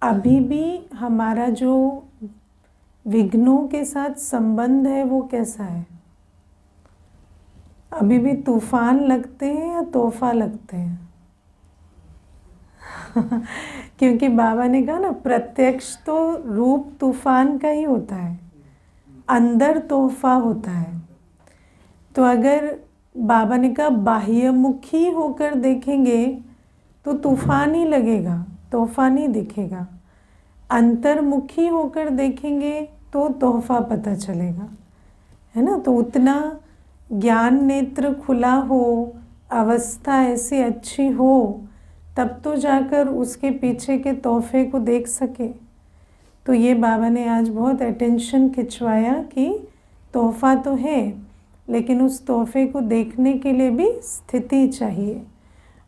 अभी भी हमारा जो विघ्नों के साथ संबंध है वो कैसा है? अभी भी तूफान लगते हैं या तोहफा लगते हैं? क्योंकि बाबा ने कहा ना, प्रत्यक्ष तो रूप तूफान का ही होता है, अंदर तोहफा होता है। तो अगर बाबा ने कहा बाह्यमुखी होकर देखेंगे तो तूफान ही लगेगा, तोहफा नहीं दिखेगा। अंतर्मुखी होकर देखेंगे तो तोहफा पता चलेगा, है ना। तो उतना ज्ञान नेत्र खुला हो, अवस्था ऐसी अच्छी हो, तब तो जाकर उसके पीछे के तोहफे को देख सके। तो ये बाबा ने आज बहुत अटेंशन खिंचवाया कि तोहफा तो है, लेकिन उस तोहफे को देखने के लिए भी स्थिति चाहिए,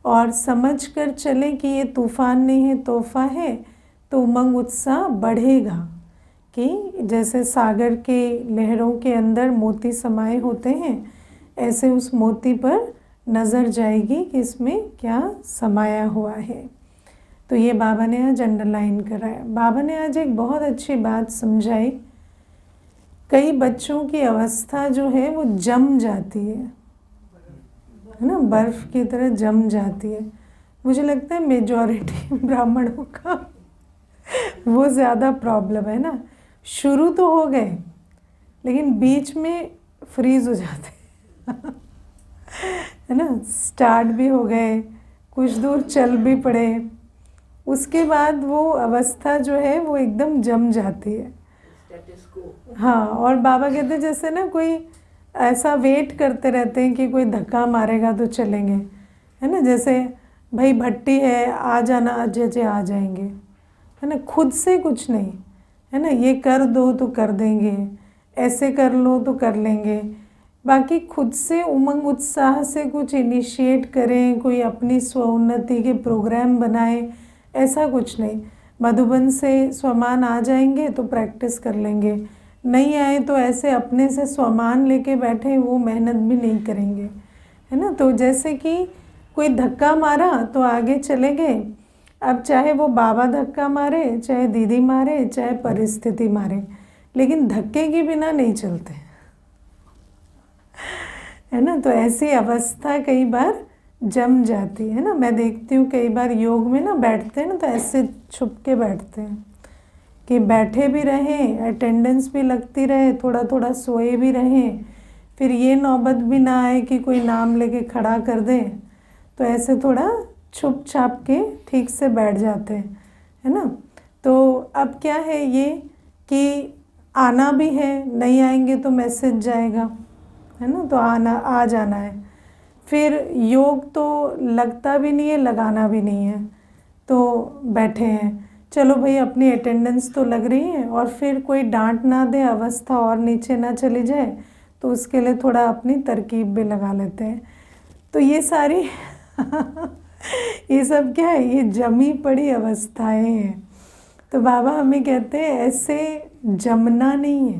और समझ कर चले कि ये तूफान नहीं है, तोहफा है, तो उमंग उत्साह बढ़ेगा। कि जैसे सागर के लहरों के अंदर मोती समाये होते हैं, ऐसे उस मोती पर नज़र जाएगी कि इसमें क्या समाया हुआ है। तो ये बाबा ने आज अंडरलाइन कराया। बाबा ने आज एक बहुत अच्छी बात समझाई। कई बच्चों की अवस्था जो है वो जम जाती है ना, बर्फ़ की तरह जम जाती है। मुझे लगता है मेजॉरिटी ब्राह्मणों का वो ज़्यादा प्रॉब्लम है ना। शुरू तो हो गए, लेकिन बीच में फ्रीज़ हो जाते है ना। स्टार्ट भी हो गए, कुछ दूर चल भी पड़े, उसके बाद वो अवस्था जो है वो एकदम जम जाती है। हाँ, और बाबा कहते हैं जैसे ना कोई ऐसा वेट करते रहते हैं कि कोई धक्का मारेगा तो चलेंगे, है ना। जैसे भाई भट्टी है, आ जाना, अजय आ जाएंगे, है ना। खुद से कुछ नहीं, है ना। ये कर दो तो कर देंगे, ऐसे कर लो तो कर लेंगे। बाकी खुद से उमंग उत्साह से कुछ इनिशिएट करें, कोई अपनी स्वोन्नति के प्रोग्राम बनाएं, ऐसा कुछ नहीं। मधुबन से स्वमान आ जाएंगे तो प्रैक्टिस कर लेंगे, नहीं आए तो ऐसे अपने से स्वमान लेके बैठे, वो मेहनत भी नहीं करेंगे, है ना। तो जैसे कि कोई धक्का मारा तो आगे चले गए। अब चाहे वो बाबा धक्का मारे, चाहे दीदी मारे, चाहे परिस्थिति मारे, लेकिन धक्के के बिना नहीं चलते, है ना। तो ऐसी अवस्था कई बार जम जाती है ना। मैं देखती हूँ कई बार योग में ना बैठते हैं ना, तो ऐसे छुप के बैठते हैं कि बैठे भी रहें, अटेंडेंस भी लगती रहे, थोड़ा थोड़ा सोए भी रहें, फिर ये नौबत भी ना आए कि कोई नाम लेके खड़ा कर दे, तो ऐसे थोड़ा छुप छाप के ठीक से बैठ जाते हैं, है ना। तो अब क्या है ये कि आना भी है, नहीं आएंगे तो मैसेज जाएगा, है ना। तो आ जाना है। फिर योग तो लगता भी नहीं है, लगाना भी नहीं है, तो बैठे हैं, चलो भाई अपनी अटेंडेंस तो लग रही है, और फिर कोई डांट ना दे, अवस्था और नीचे ना चली जाए, तो उसके लिए थोड़ा अपनी तरकीब भी लगा लेते हैं। तो ये सारी ये सब क्या है, ये जमी पड़ी अवस्थाएं हैं। तो बाबा हमें कहते हैं ऐसे जमना नहीं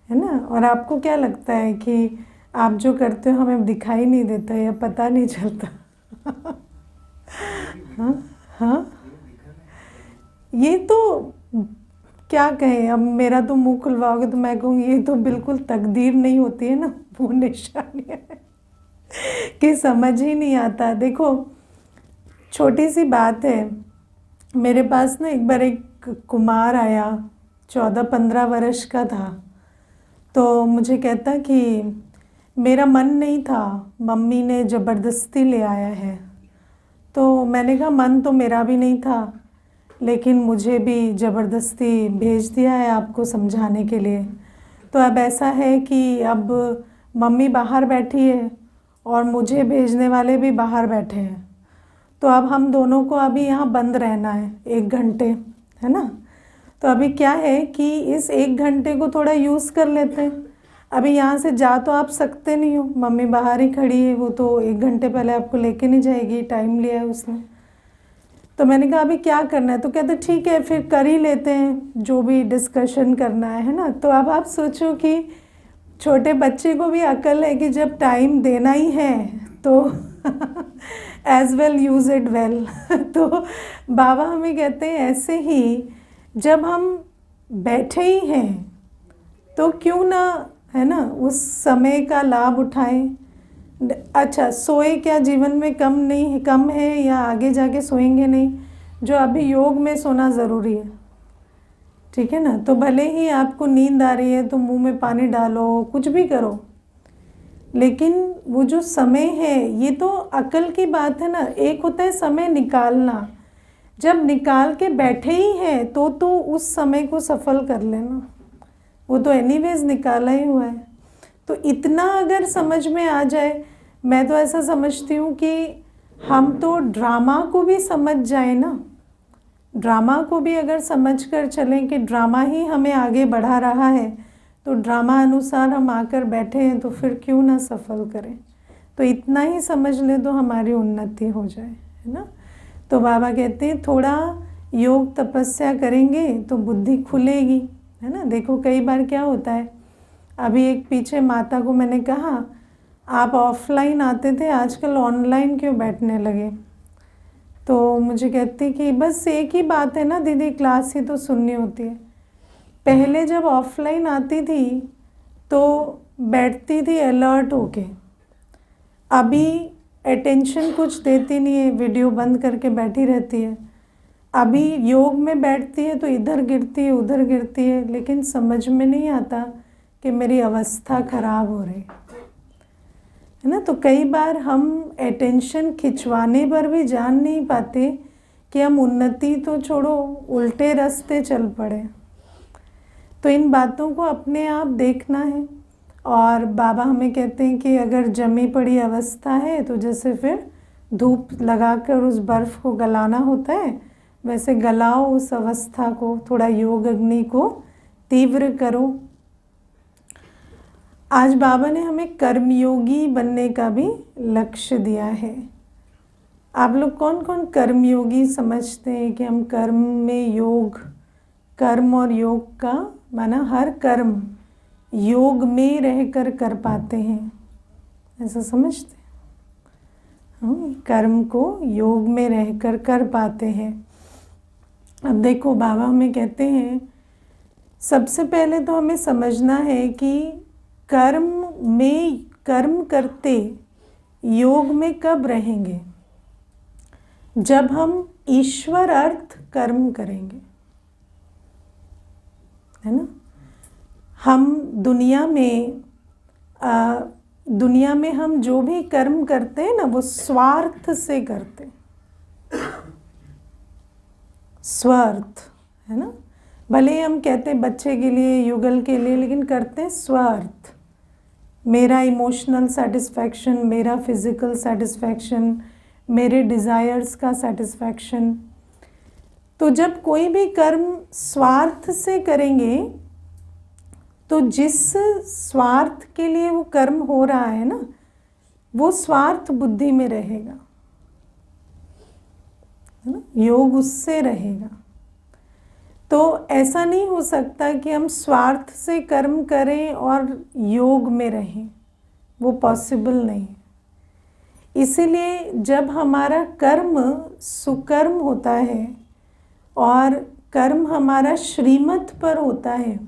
है ना। और आपको क्या लगता है कि आप जो करते हो हमें दिखाई नहीं देता या पता नहीं चलता? हाँ हाँ, ये तो क्या कहें। अब मेरा तो मुंह खुलवाओगे तो मैं कहूँगी ये तो बिल्कुल तकदीर नहीं होती है ना, वो निशानियाँ है कि समझ ही नहीं आता। देखो छोटी सी बात है, मेरे पास ना एक बार एक कुमार आया, 14-15 वर्ष का था। तो मुझे कहता कि मेरा मन नहीं था, मम्मी ने ज़बरदस्ती ले आया है। तो मैंने कहा मन तो मेरा भी नहीं था, लेकिन मुझे भी ज़बरदस्ती भेज दिया है आपको समझाने के लिए। तो अब ऐसा है कि अब मम्मी बाहर बैठी है और मुझे भेजने वाले भी बाहर बैठे हैं, तो अब हम दोनों को अभी यहाँ बंद रहना है 1 घंटे, है ना। तो अभी क्या है कि इस 1 घंटे को थोड़ा यूज़ कर लेते हैं। अभी यहाँ से जा तो आप सकते नहीं हो, मम्मी बाहर ही खड़ी है, वो तो 1 घंटे पहले आपको लेके नहीं जाएगी, टाइम लिया है उसने। तो मैंने कहा अभी क्या करना है, तो कहते ठीक है फिर कर ही लेते हैं जो भी डिस्कशन करना है ना। तो अब आप सोचो कि छोटे बच्चे को भी अक्ल है कि जब टाइम देना ही है तो as well use it well. तो बाबा हमें कहते हैं ऐसे ही जब हम बैठे ही हैं तो क्यों ना, है ना, उस समय का लाभ उठाएं। अच्छा, सोए क्या जीवन में कम है या आगे जाके सोएंगे नहीं? जो अभी योग में सोना ज़रूरी है, ठीक है ना। तो भले ही आपको नींद आ रही है तो मुंह में पानी डालो, कुछ भी करो, लेकिन वो जो समय है, ये तो अकल की बात है ना। एक होता है समय निकालना, जब निकाल के बैठे ही हैं तो उस समय को सफल कर लेना, वो तो एनीवेज निकाला ही हुआ है। तो इतना अगर समझ में आ जाए, मैं तो ऐसा समझती हूँ कि हम तो ड्रामा को भी समझ जाए ना, ड्रामा को भी अगर समझ कर चलें कि ड्रामा ही हमें आगे बढ़ा रहा है, तो ड्रामा अनुसार हम आकर बैठे हैं, तो फिर क्यों ना सफल करें। तो इतना ही समझ ले तो हमारी उन्नति हो जाए, है ना। तो बाबा कहते हैं थोड़ा योग तपस्या करेंगे तो बुद्धि खुलेगी, है ना। देखो कई बार क्या होता है, अभी एक पीछे माता को मैंने कहा आप ऑफलाइन आते थे, आजकल ऑनलाइन क्यों बैठने लगे? तो मुझे कहती कि बस एक ही बात है ना दीदी, क्लास ही तो सुननी होती है। पहले जब ऑफलाइन आती थी तो बैठती थी अलर्ट होके, अभी अटेंशन कुछ देती नहीं है, वीडियो बंद करके बैठी रहती है। अभी योग में बैठती है तो इधर गिरती है उधर गिरती है, लेकिन समझ में नहीं आता कि मेरी अवस्था खराब हो रही है ना। तो कई बार हम अटेंशन खिंचवाने पर भी जान नहीं पाते कि हम उन्नति तो छोड़ो, उल्टे रास्ते चल पड़े। तो इन बातों को अपने आप देखना है। और बाबा हमें कहते हैं कि अगर जमी पड़ी अवस्था है तो जैसे फिर धूप लगाकर उस बर्फ़ को गलाना होता है, वैसे गलाओ उस अवस्था को, थोड़ा योग अग्नि को तीव्र करो। आज बाबा ने हमें कर्मयोगी बनने का भी लक्ष्य दिया है। आप लोग कौन कौन कर्मयोगी समझते हैं कि हम कर्म में योग, कर्म और योग का माना हर कर्म योग में रहकर कर पाते हैं, ऐसा समझते हैं? हम कर्म को योग में रहकर कर पाते हैं। अब देखो बाबा हमें कहते हैं सबसे पहले तो हमें समझना है कि कर्म करते योग में कब रहेंगे? जब हम ईश्वर अर्थ कर्म करेंगे, है ना। हम दुनिया में हम जो भी कर्म करते हैं ना, वो स्वार्थ से करते हैं, स्वार्थ, है ना। भले ही हम कहते हैं बच्चे के लिए, युगल के लिए, लेकिन करते हैं स्वार्थ। मेरा इमोशनल सेटिस्फैक्शन, मेरा फिज़िकल सेटिस्फैक्शन, मेरे डिज़ायर्स का सेटिस्फैक्शन। तो जब कोई भी कर्म स्वार्थ से करेंगे तो जिस स्वार्थ के लिए वो कर्म हो रहा है ना, वो स्वार्थ बुद्धि में रहेगा, है ना, योग उससे रहेगा। तो ऐसा नहीं हो सकता कि हम स्वार्थ से कर्म करें और योग में रहें, वो पॉसिबल नहीं है। इसीलिए जब हमारा कर्म सुकर्म होता है और कर्म हमारा श्रीमत पर होता है,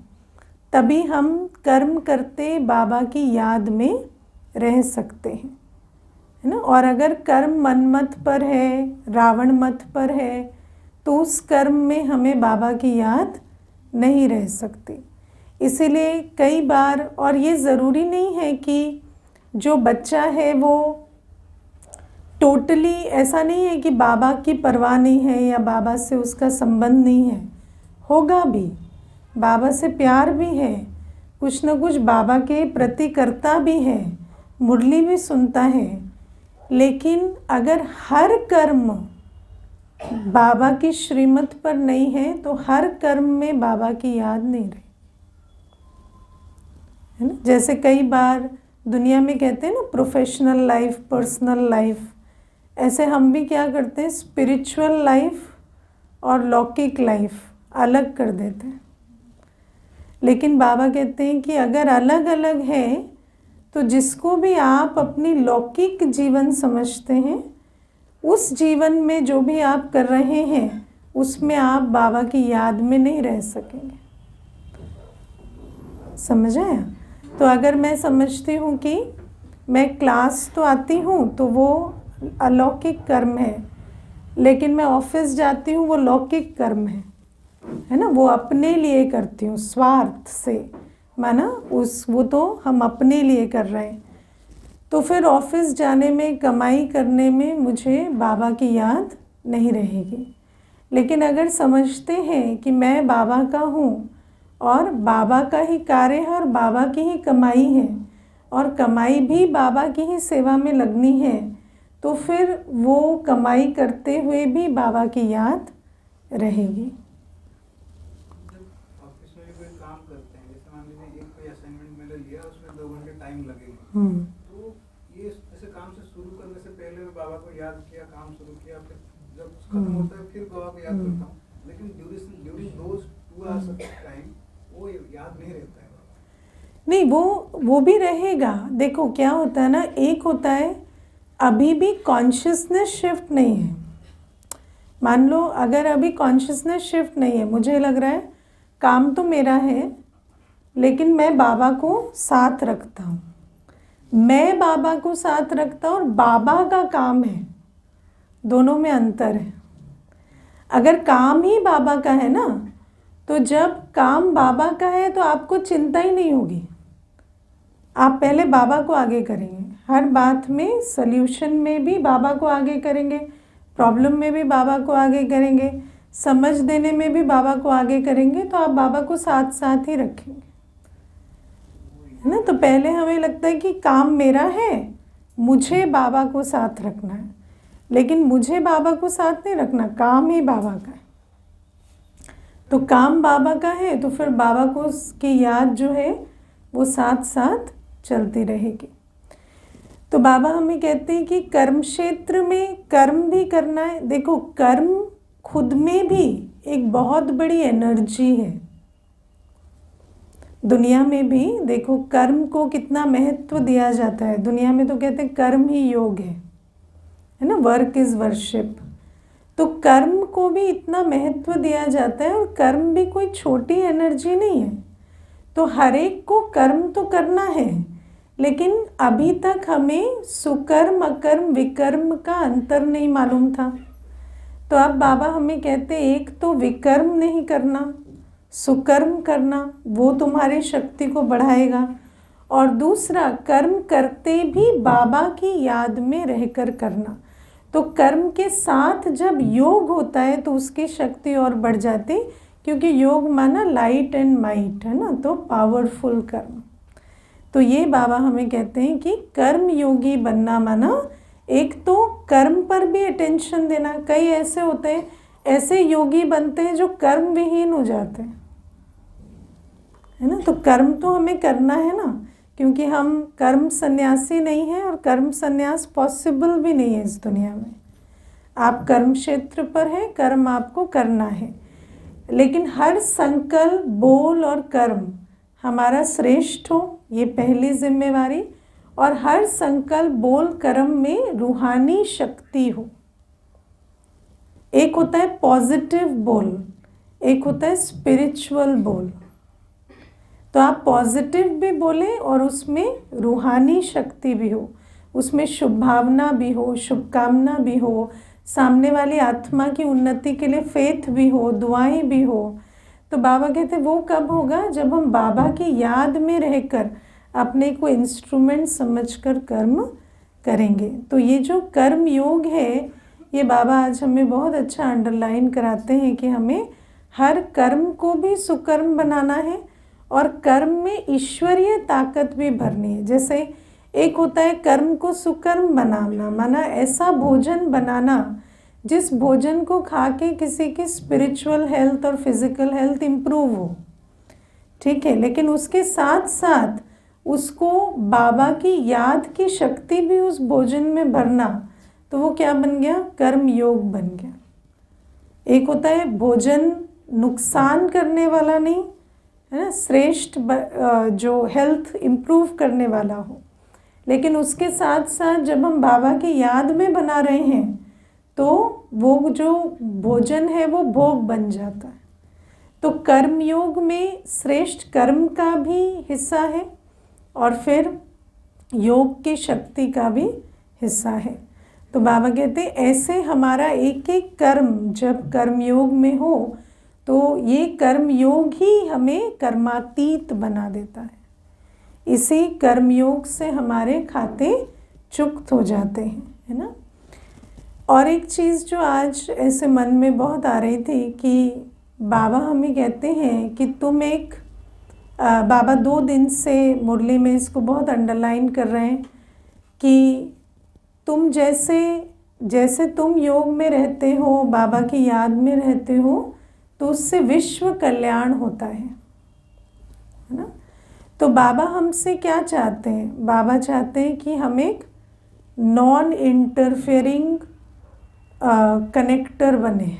तभी हम कर्म करते बाबा की याद में रह सकते हैं, है ना। और अगर कर्म मनमत पर है, रावण मत पर है, तो उस कर्म में हमें बाबा की याद नहीं रह सकती। इसीलिए कई बार, और ये ज़रूरी नहीं है कि जो बच्चा है वो टोटली, ऐसा नहीं है कि बाबा की परवाह नहीं है या बाबा से उसका संबंध नहीं है, होगा भी, बाबा से प्यार भी है, कुछ न कुछ बाबा के प्रति करता भी है, मुरली भी सुनता है, लेकिन अगर हर कर्म बाबा की श्रीमत पर नहीं है तो हर कर्म में बाबा की याद नहीं रही, है ना। जैसे कई बार दुनिया में कहते हैं ना प्रोफेशनल लाइफ, पर्सनल लाइफ, ऐसे हम भी क्या करते हैं, स्पिरिचुअल लाइफ और लौकिक लाइफ अलग कर देते हैं। लेकिन बाबा कहते हैं कि अगर अलग अलग है तो जिसको भी आप अपनी लौकिक जीवन समझते हैं उस जीवन में जो भी आप कर रहे हैं उसमें आप बाबा की याद में नहीं रह सकेंगे। समझ आया? तो अगर मैं समझती हूँ कि मैं क्लास तो आती हूँ तो वो अलौकिक कर्म है, लेकिन मैं ऑफिस जाती हूँ वो लौकिक कर्म है ना, वो अपने लिए करती हूँ स्वार्थ से, माना वो तो हम अपने लिए कर रहे हैं, तो फिर ऑफिस जाने में कमाई करने में मुझे बाबा की याद नहीं रहेगी। लेकिन अगर समझते हैं कि मैं बाबा का हूँ और बाबा का ही कार्य है और बाबा की ही कमाई है और कमाई भी बाबा की ही सेवा में लगनी है, तो फिर वो कमाई करते हुए भी बाबा की याद रहेगी। ऑफिस में कोई काम करते हैं, जैसे मान लीजिए एक कोई असाइनमेंट मैंने लिया, उसमें 2 घंटे टाइम लगेगा, तो ये ऐसे काम से शुरू करने से पहले मैं बाबा को याद किया, काम शुरू किया, फिर जब खत्म होता है फिर बाबा को याद करता हूँ, लेकिन during those 2 hours of time वो याद नहीं रहता है। नहीं, वो भी रहेगा। देखो क्या होता है ना, एक होता है अभी भी कॉन्शियसनेस शिफ्ट नहीं है। मान लो अगर अभी कॉन्शियसनेस शिफ्ट नहीं है, मुझे लग रहा है काम तो मेरा है लेकिन मैं बाबा को साथ रखता हूँ, मैं बाबा को साथ रखता हूँ और बाबा का काम है, दोनों में अंतर है। अगर काम ही बाबा का है ना, तो जब काम बाबा का है तो आपको चिंता ही नहीं होगी, आप पहले बाबा को आगे करेंगे, हर बात में सल्यूशन में भी बाबा को आगे करेंगे, प्रॉब्लम में भी बाबा को आगे करेंगे, समझ देने में भी बाबा को आगे करेंगे, तो आप बाबा को साथ साथ ही रखेंगे, है ना। तो पहले हमें लगता है कि काम मेरा है, मुझे बाबा को साथ रखना है, लेकिन मुझे बाबा को साथ नहीं रखना, काम ही बाबा का है। तो काम बाबा का है तो फिर बाबा को उसकी याद जो है वो साथ साथ चलती रहेगी। तो बाबा हमें कहते हैं कि कर्म क्षेत्र में कर्म भी करना है। देखो कर्म खुद में भी एक बहुत बड़ी एनर्जी है। दुनिया में भी देखो कर्म को कितना महत्व दिया जाता है। दुनिया में तो कहते हैं कर्म ही योग है ना, वर्क इज वर्शिप। तो कर्म को भी इतना महत्व दिया जाता है, और कर्म भी कोई छोटी एनर्जी नहीं है। तो हर एक को कर्म तो करना है, लेकिन अभी तक हमें सुकर्म अकर्म विकर्म का अंतर नहीं मालूम था। तो अब बाबा हमें कहते हैं एक तो विकर्म नहीं करना, सुकर्म करना, वो तुम्हारी शक्ति को बढ़ाएगा, और दूसरा कर्म करते भी बाबा की याद में रहकर करना। तो कर्म के साथ जब योग होता है तो उसकी शक्ति और बढ़ जाती, क्योंकि योग माना लाइट एंड माइट है ना, तो पावरफुल कर्म। तो ये बाबा हमें कहते हैं कि कर्म योगी बनना माना एक तो कर्म पर भी अटेंशन देना। कई ऐसे होते हैं, ऐसे योगी बनते हैं जो कर्म विहीन हो जाते हैं, है ना। तो कर्म तो हमें करना है ना, क्योंकि हम कर्म सन्यासी नहीं हैं, और कर्म सन्यास पॉसिबल भी नहीं है इस दुनिया में। आप कर्म क्षेत्र पर हैं, कर्म आपको करना है, लेकिन हर संकल्प बोल और कर्म हमारा श्रेष्ठ हो, ये पहली जिम्मेवारी। और हर संकल्प बोल कर्म में रूहानी शक्ति हो। एक होता है पॉजिटिव बोल, एक होता है स्पिरिचुअल बोल। तो आप पॉजिटिव भी बोलें और उसमें रूहानी शक्ति भी हो, उसमें शुभ भावना भी हो, शुभकामना भी हो, सामने वाली आत्मा की उन्नति के लिए फेथ भी हो, दुआएं भी हो। तो बाबा कहते वो कब होगा, जब हम बाबा की याद में रहकर अपने को इंस्ट्रूमेंट समझकर कर्म करेंगे। तो ये जो कर्म योग है, ये बाबा आज हमें बहुत अच्छा अंडरलाइन कराते हैं कि हमें हर कर्म को भी सुकर्म बनाना है, और कर्म में ईश्वरीय ताकत भी भरनी है। जैसे एक होता है कर्म को सुकर्म बनाना, माना ऐसा भोजन बनाना जिस भोजन को खा के किसी की स्पिरिचुअल हेल्थ और फिजिकल हेल्थ इम्प्रूव हो, ठीक है। लेकिन उसके साथ साथ उसको बाबा की याद की शक्ति भी उस भोजन में भरना, तो वो क्या बन गया, कर्म योग बन गया। एक होता है भोजन नुकसान करने वाला नहीं, है ना, श्रेष्ठ जो हेल्थ इम्प्रूव करने वाला हो, लेकिन उसके साथ साथ जब हम बाबा की याद में बना रहे हैं तो वो जो भोजन है वो भोग बन जाता है। तो कर्म योग में श्रेष्ठ कर्म का भी हिस्सा है और फिर योग की शक्ति का भी हिस्सा है। तो बाबा कहते हैं ऐसे हमारा एक एक कर्म जब कर्म योग में हो तो ये कर्म योग ही हमें कर्मातीत बना देता है। इसी कर्म योग से हमारे खाते चुक्त हो जाते हैं, है ना। और एक चीज़ जो आज ऐसे मन में बहुत आ रही थी कि बाबा हमें कहते हैं कि तुम एक बाबा 2 दिन से मुरली में इसको बहुत अंडरलाइन कर रहे हैं कि तुम जैसे तुम योग में रहते हो, बाबा की याद में रहते हो, तो उससे विश्व कल्याण होता है ना। तो बाबा हमसे क्या चाहते हैं? बाबा चाहते हैं कि हम एक नॉन इंटरफेयरिंग कनेक्टर बने,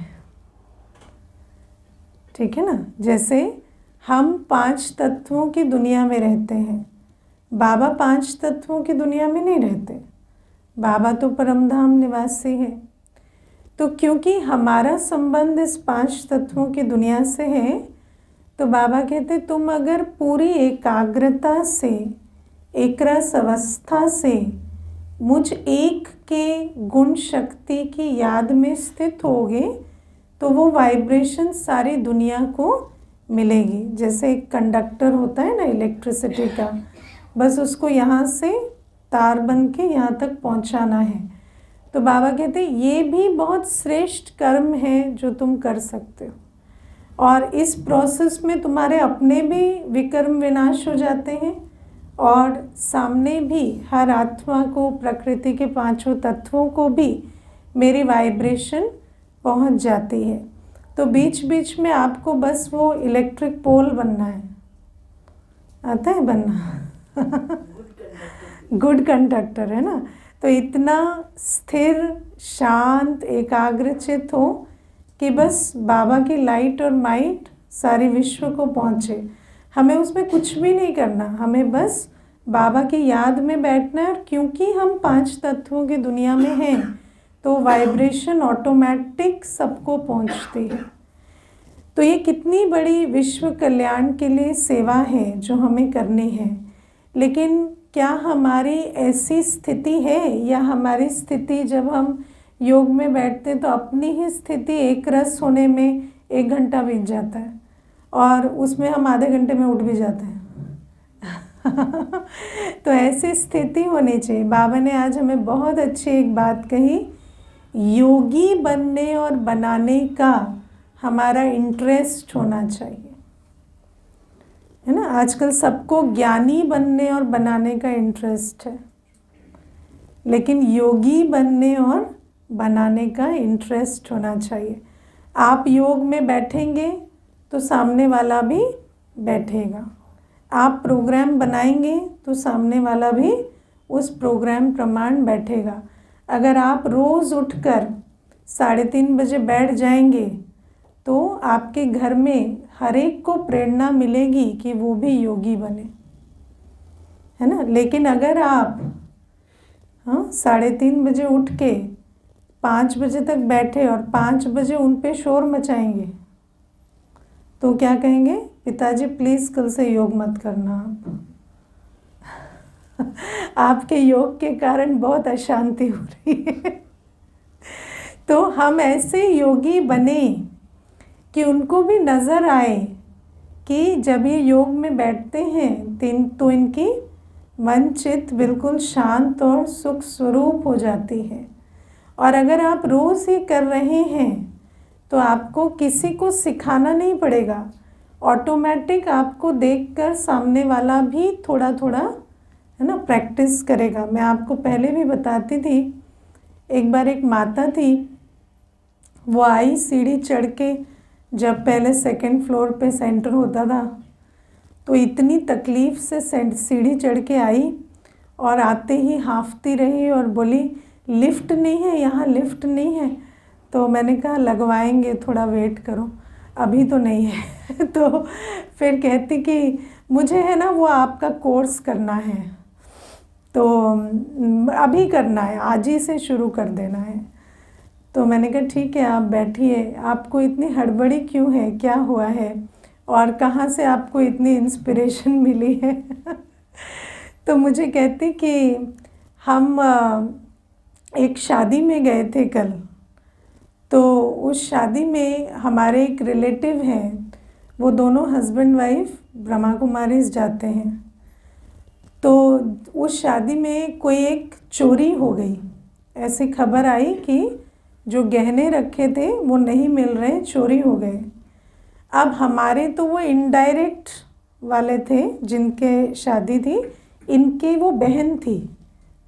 ठीक है ना। जैसे हम 5 तत्वों की दुनिया में रहते हैं, बाबा 5 तत्वों की दुनिया में नहीं रहते, बाबा तो परमधाम निवासी है। तो क्योंकि हमारा संबंध इस 5 तत्वों की दुनिया से है, तो बाबा कहते तुम अगर पूरी एकाग्रता से, एक रस अवस्था से मुझ एक के गुण शक्ति की याद में स्थित होगे तो वो वाइब्रेशन सारी दुनिया को मिलेगी। जैसे एक कंडक्टर होता है ना इलेक्ट्रिसिटी का, बस उसको यहाँ से तार बन के यहाँ तक पहुँचाना है। तो बाबा कहते ये भी बहुत श्रेष्ठ कर्म है जो तुम कर सकते हो, और इस प्रोसेस में तुम्हारे अपने भी विकर्म विनाश हो जाते हैं और सामने भी हर आत्मा को, प्रकृति के 5 तत्वों को भी मेरी वाइब्रेशन पहुंच जाती है। तो बीच बीच में आपको बस वो इलेक्ट्रिक पोल बनना है, आता है बनना गुड कंडक्टर, है ना। तो इतना स्थिर, शांत, एकाग्रचित हो कि बस बाबा की लाइट और माइट सारे विश्व को पहुँचे। हमें उसमें कुछ भी नहीं करना, हमें बस बाबा की याद में बैठना है। और क्योंकि हम 5 तत्वों की दुनिया में हैं तो वाइब्रेशन ऑटोमेटिक सबको पहुंचती है। तो ये कितनी बड़ी विश्व कल्याण के लिए सेवा है जो हमें करनी है। लेकिन क्या हमारी ऐसी स्थिति है, या हमारी स्थिति जब हम योग में बैठते तो अपनी ही स्थिति एक रस होने में 1 घंटा बीत जाता है और उसमें हम आधे घंटे में उठ भी जाते हैं तो ऐसी स्थिति होनी चाहिए। बाबा ने आज हमें बहुत अच्छी एक बात कही, योगी बनने और बनाने का हमारा इंटरेस्ट होना चाहिए, है ना। आजकल सबको ज्ञानी बनने और बनाने का इंटरेस्ट है, लेकिन योगी बनने और बनाने का इंटरेस्ट होना चाहिए। आप योग में बैठेंगे तो सामने वाला भी बैठेगा, आप प्रोग्राम बनाएंगे तो सामने वाला भी उस प्रोग्राम प्रमाण बैठेगा। अगर आप रोज़ उठकर 3:30 बजे बैठ जाएंगे तो आपके घर में हर एक को प्रेरणा मिलेगी कि वो भी योगी बने, है ना। लेकिन अगर आप 3:30 बजे उठ के 5 बजे तक बैठे और 5 बजे उन पे शोर मचाएंगे तो क्या कहेंगे, पिताजी प्लीज़ कल से योग मत करना आप आपके योग के कारण बहुत अशांति हो रही है तो हम ऐसे योगी बने कि उनको भी नज़र आए कि जब ये योग में बैठते हैं तो इनकी मन चित्त बिल्कुल शांत और सुख स्वरूप हो जाती है। और अगर आप रोज़ ही कर रहे हैं तो आपको किसी को सिखाना नहीं पड़ेगा, ऑटोमेटिक आपको देखकर सामने वाला भी थोड़ा थोड़ा, है ना, प्रैक्टिस करेगा। मैं आपको पहले भी बताती थी, एक बार एक माता थी, वो आई सीढ़ी चढ़ के, जब पहले 2nd फ्लोर पे सेंटर होता था तो इतनी तकलीफ़ से सीढ़ी चढ़ के आई और आते ही हांफती रही और बोली लिफ्ट नहीं है यहाँ, लिफ्ट नहीं है। तो मैंने कहा लगवाएंगे, थोड़ा वेट करो, अभी तो नहीं है तो फिर कहती कि मुझे है ना वो आपका कोर्स करना है, तो अभी करना है, आज ही से शुरू कर देना है। तो मैंने कहा ठीक है आप बैठिए, आपको इतनी हड़बड़ी क्यों है, क्या हुआ है और कहाँ से आपको इतनी इंस्पिरेशन मिली है। तो मुझे कहती कि हम एक शादी में गए थे कल, तो उस शादी में हमारे एक रिलेटिव हैं, वो दोनों हस्बैंड वाइफ ब्रह्मा कुमारीज जाते हैं। तो उस शादी में कोई एक चोरी हो गई, ऐसी खबर आई कि जो गहने रखे थे वो नहीं मिल रहे, चोरी हो गए। अब हमारे तो वो इनडायरेक्ट वाले थे जिनके शादी थी, इनकी वो बहन थी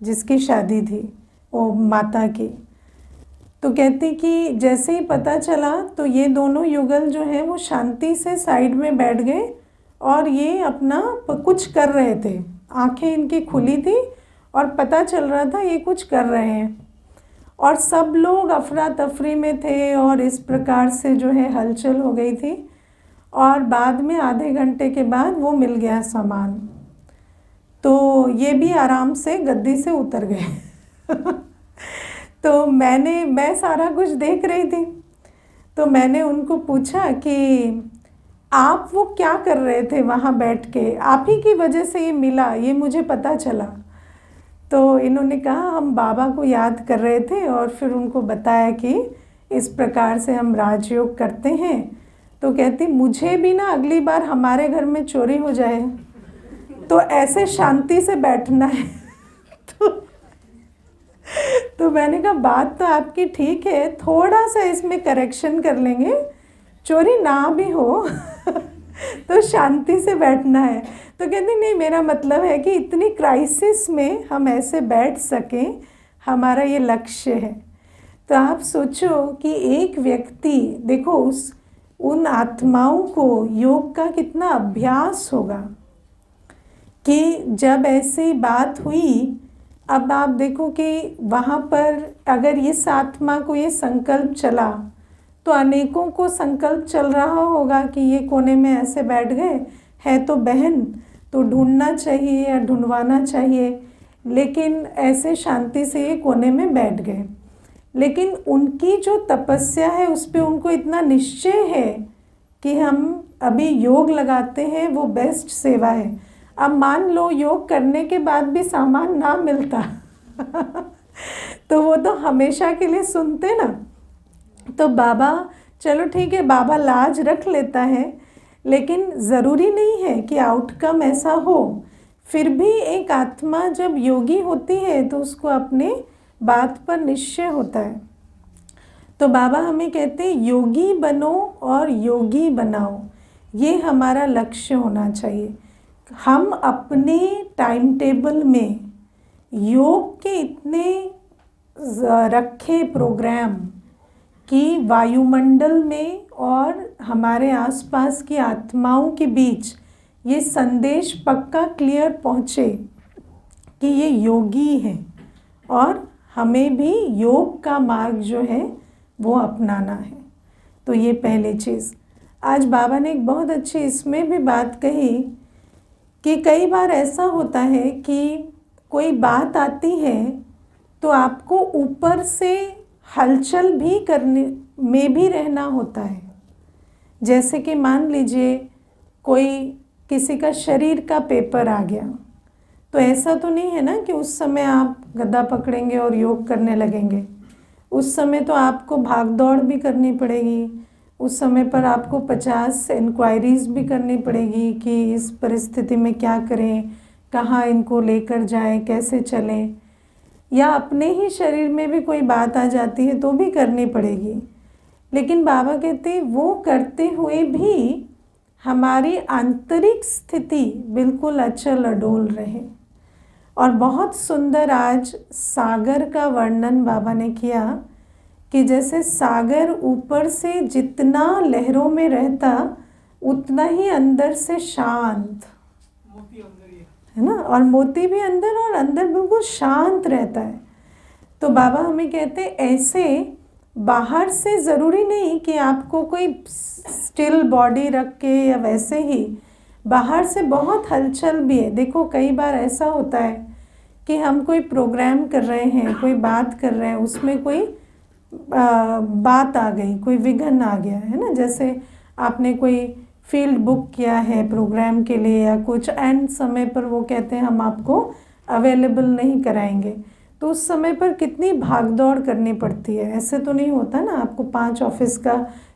जिसकी शादी थी, वो माता की। तो कहती कि जैसे ही पता चला तो ये दोनों युगल जो हैं वो शांति से साइड में बैठ गए और ये अपना कुछ कर रहे थे, आंखें इनकी खुली थी और पता चल रहा था ये कुछ कर रहे हैं। और सब लोग अफरा तफरी में थे और इस प्रकार से जो है हलचल हो गई थी। और बाद में आधे घंटे के बाद वो मिल गया सामान, तो ये भी आराम से गद्दी से उतर गए। तो मैं सारा कुछ देख रही थी, तो मैंने उनको पूछा कि आप वो क्या कर रहे थे वहाँ बैठ के, आप ही की वजह से ये मिला, ये मुझे पता चला। तो इन्होंने कहा हम बाबा को याद कर रहे थे और फिर उनको बताया कि इस प्रकार से हम राजयोग करते हैं। तो कहती मुझे भी ना अगली बार हमारे घर में चोरी हो जाए तो ऐसे शांति से बैठना है। तो मैंने कहा बात तो आपकी ठीक है, थोड़ा सा इसमें करेक्शन कर लेंगे, चोरी ना भी हो तो शांति से बैठना है। तो कहती नहीं, मेरा मतलब है कि इतनी क्राइसिस में हम ऐसे बैठ सकें, हमारा ये लक्ष्य है। तो आप सोचो कि एक व्यक्ति, देखो उन आत्माओं को योग का कितना अभ्यास होगा कि जब ऐसी बात हुई, अब आप देखो कि वहाँ पर अगर इस आत्मा को ये संकल्प चला तो अनेकों को संकल्प चल रहा होगा कि ये कोने में ऐसे बैठ गए, है तो बहन, तो ढूंढना चाहिए या ढूंढवाना चाहिए, लेकिन ऐसे शांति से ये कोने में बैठ गए। लेकिन उनकी जो तपस्या है उस पर उनको इतना निश्चय है कि हम अभी योग लगाते हैं, वो बेस्ट सेवा है। अब मान लो योग करने के बाद भी सामान ना मिलता तो वो तो हमेशा के लिए सुनते ना। तो बाबा, चलो ठीक है, बाबा लाज रख लेता है, लेकिन ज़रूरी नहीं है कि आउटकम ऐसा हो। फिर भी एक आत्मा जब योगी होती है तो उसको अपने बात पर निश्चय होता है। तो बाबा हमें कहते हैं योगी बनो और योगी बनाओ, ये हमारा लक्ष्य होना चाहिए। हम अपने टाइम टेबल में योग के इतने रखे प्रोग्राम कि वायुमंडल में और हमारे आसपास की आत्माओं के बीच ये संदेश पक्का क्लियर पहुँचे कि ये योगी हैं और हमें भी योग का मार्ग जो है वो अपनाना है। तो ये पहली चीज़। आज बाबा ने एक बहुत अच्छी इसमें भी बात कही कि कई बार ऐसा होता है कि कोई बात आती है तो आपको ऊपर से हलचल भी करने में भी रहना होता है। जैसे कि मान लीजिए कोई किसी का शरीर का पेपर आ गया, तो ऐसा तो नहीं है ना कि उस समय आप गदा पकड़ेंगे और योग करने लगेंगे। उस समय तो आपको भाग दौड़ भी करनी पड़ेगी, उस समय पर आपको 50 इंक्वायरीज़ भी करनी पड़ेगी कि इस परिस्थिति में क्या करें, कहाँ इनको लेकर जाएं, कैसे चलें, या अपने ही शरीर में भी कोई बात आ जाती है तो भी करनी पड़ेगी। लेकिन बाबा कहते हैं वो करते हुए भी हमारी आंतरिक स्थिति बिल्कुल अचल अडोल रहे। और बहुत सुंदर आज सागर का वर्णन बाबा ने किया कि जैसे सागर ऊपर से जितना लहरों में रहता उतना ही अंदर से शांत, मोती अंदर ही है ना, और मोती भी अंदर, और अंदर बिल्कुल शांत रहता है। तो बाबा हमें कहते हैं ऐसे बाहर से ज़रूरी नहीं कि आपको कोई स्टिल बॉडी रख के या वैसे ही, बाहर से बहुत हलचल भी है। देखो कई बार ऐसा होता है कि हम कोई प्रोग्राम कर रहे हैं, कोई बात कर रहे हैं, उसमें कोई बात आ गई, कोई विघ्न आ गया है ना, जैसे आपने कोई फील्ड बुक किया है प्रोग्राम के लिए या कुछ, एंड समय पर वो कहते हैं हम आपको अवेलेबल नहीं कराएंगे, तो उस समय पर कितनी भागदौड़ करनी पड़ती है। ऐसे तो नहीं होता ना, आपको 5 ऑफिस का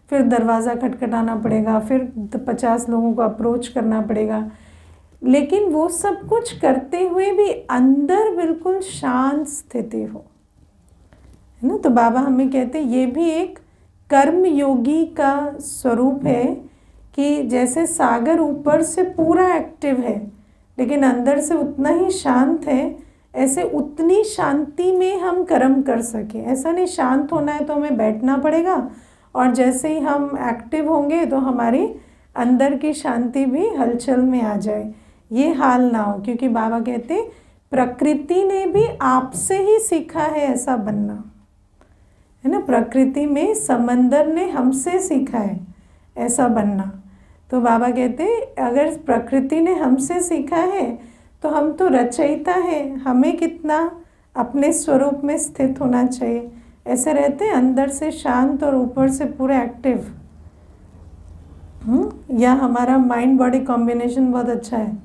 फिर दरवाज़ा खटखटाना पड़ेगा, फिर 50 लोगों को अप्रोच करना पड़ेगा, लेकिन वो सब कुछ करते हुए भी अंदर बिल्कुल शांत स्थिति हो, है ना। तो बाबा हमें कहते हैं ये भी एक कर्म योगी का स्वरूप है कि जैसे सागर ऊपर से पूरा एक्टिव है लेकिन अंदर से उतना ही शांत है, ऐसे उतनी शांति में हम कर्म कर सकें। ऐसा नहीं शांत होना है तो हमें बैठना पड़ेगा और जैसे ही हम एक्टिव होंगे तो हमारी अंदर की शांति भी हलचल में आ जाए, ये हाल ना हो। क्योंकि बाबा कहते प्रकृति ने भी आपसे ही सीखा है ऐसा बनना, है ना। प्रकृति में समंदर ने हमसे सीखा है ऐसा बनना। तो बाबा कहते अगर प्रकृति ने हमसे सीखा है तो हम तो रचयिता है, हमें कितना अपने स्वरूप में स्थित होना चाहिए। ऐसे रहते अंदर से शांत और ऊपर से पूरे एक्टिव। या हमारा माइंड बॉडी कॉम्बिनेशन बहुत अच्छा है,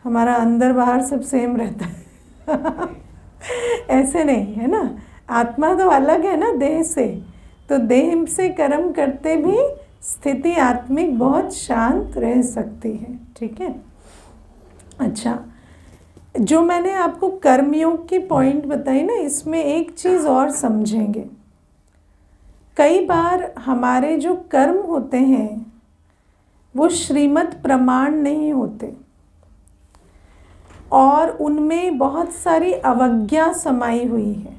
हमारा अंदर बाहर सब सेम रहता है ऐसे नहीं है ना, आत्मा तो अलग है ना देह से, तो देह से कर्म करते भी स्थिति आत्मिक बहुत शांत रह सकती है। ठीक है। अच्छा, जो मैंने आपको कर्मयोग की पॉइंट बताई ना, इसमें एक चीज़ और समझेंगे। कई बार हमारे जो कर्म होते हैं वो श्रीमत प्रमाण नहीं होते और उनमें बहुत सारी अवज्ञा समाई हुई है,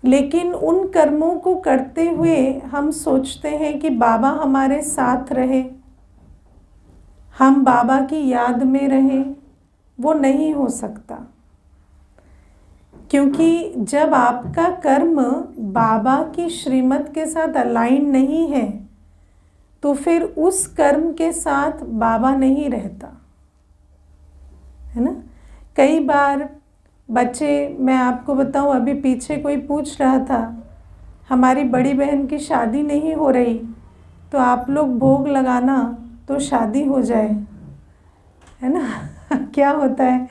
लेकिन उन कर्मों को करते हुए हम सोचते हैं कि बाबा हमारे साथ रहे, हम बाबा की याद में रहे। वो नहीं हो सकता, क्योंकि जब आपका कर्म बाबा की श्रीमत के साथ अलाइन नहीं है तो फिर उस कर्म के साथ बाबा नहीं रहता, है ना। कई बार बच्चे, मैं आपको बताऊं, अभी पीछे कोई पूछ रहा था हमारी बड़ी बहन की शादी नहीं हो रही तो आप लोग भोग लगाना तो शादी हो जाए, है ना क्या होता है,